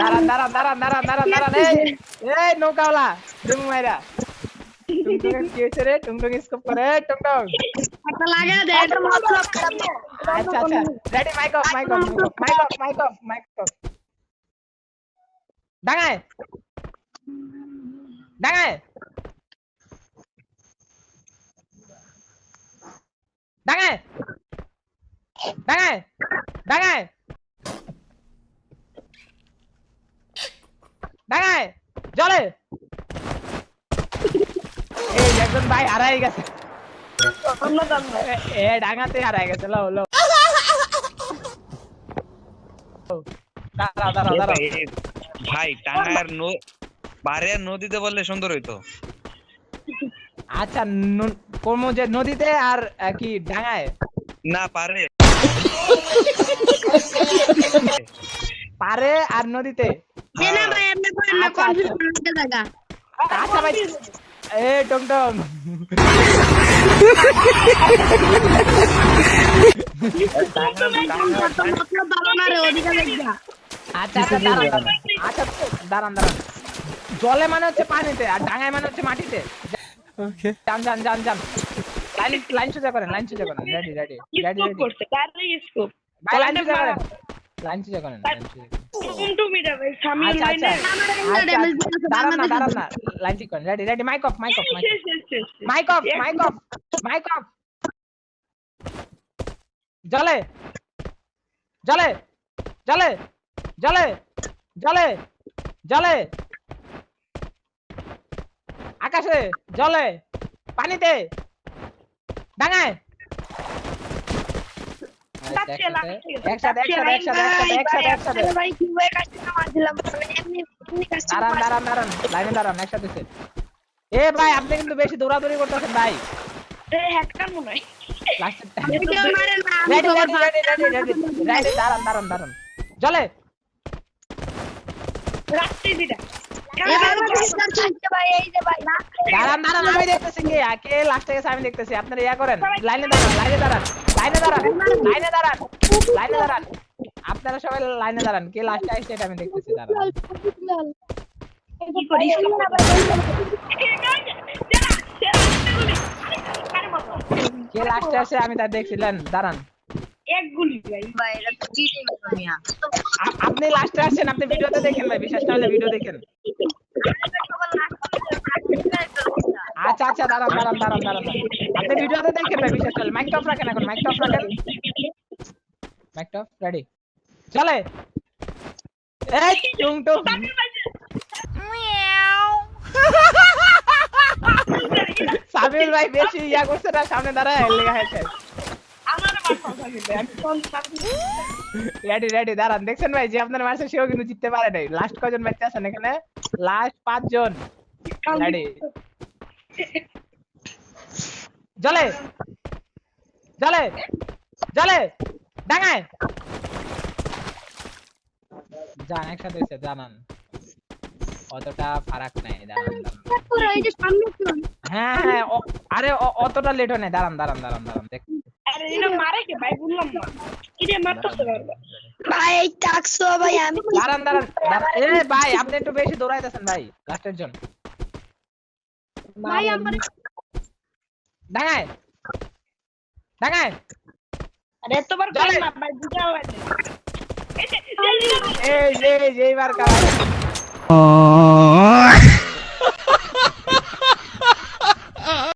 দাঁড়ান এই নৌকাওয়ালা ডুমু মাইরা টুংটুং কি হয়েছে রে টুংটুং স্কোপ করে টুংটুং আচ্ছা রেডি মাইক অফ ডাঙায় ডাঙায় ডাঙায় ডাঙায় ডাঙায় ডাঙায় জলে এই একজন ভাই হারাই গেছে এ ডাঙাতে হারাই গেছে লো দাঁড়াও ভাই টাঙ্গার পারে নদীতে বললে সুন্দর হইতো। আচ্ছা কোন যে নদীতে আর কি ডাঙায় না পারে পারে আর নদীতে আচ্ছা ভাই এ টমটম আচ্ছা দাঁড়ান জলে মানে হচ্ছে পানিতে আর ডাঙায় মানে হচ্ছে মাটিতে। যান লাইন সোজা করেন রেডি লাইন সোজা করেন দাঁড়ান না লাইন ঠিক করেন রেডি মাইক অফ জলে জলে জলে জলে জলে জলে আকাশে জলে পানিতে ডাঙায় একসাথে দাঁড়ান লাইনে দাঁড়ান একসাথে এ ভাই আপনি কিন্তু বেশি দৌড়াদৌড়ি করতেছেন ভাই দাঁড়ান জলে দাঁড়ান আমি দেখতেছি কে লাস্টে গেছে আমি দেখতেছি আপনারা ইয়া করেন লাইনে দাঁড়ান আপনারা সবাই লাইনে দাঁড়ান কে লাস্টে আসছে এটা আমি দেখতেছি দাঁড়ান কে লাস্টে আসে আমি তা দেখছিলেন দাঁড়ান এক গুলি ভাই এটা তো চিটিং মিয়া আপনি লাস্টে আসেন আপনি ভিডিওতে দেখেন ভাই বিশ্বাস না হলে ভিডিও দেখেন আচ্ছা দাঁড়ান আপনি ভিডিওতে দেখেন ভাই বিশ্বাস না হলে মাইক অফ রাখেন এখন মাইক অফ রেডি চলে এই টুংটুং সাবিল ভাই বেশি ইয়া করছে না সামনে দাঁড়ায় লেগা হয়েছে রেডি দাঁড়ান দেখছেন ভাই যে আপনার মারছে সেও কিন্তু জিততে পারে নাই লাস্ট কয়জন ম্যাচ আছেন এখানে লাস্ট 5 জন রেডি জলে জলে জলে ডাঙায় জান একসাথে এসে জানান অতটা ফারাক নাই দাঁড়ান হ্যাঁ আরে অতটা লেট হয় না দাঁড়ান দেখ আরে এরা মারে কে ভাই বললাম না কিরে মারতেছ ভাই টাকছো ভাই আমি দাঁড়ান এ ভাই আপনি একটু বেশি দৌড়াইতেছেন ভাই লাস্টের জন ভাই আমার ডাঙায় আরে এতবার কর না ভাই বুঝা হয় এই বার কারা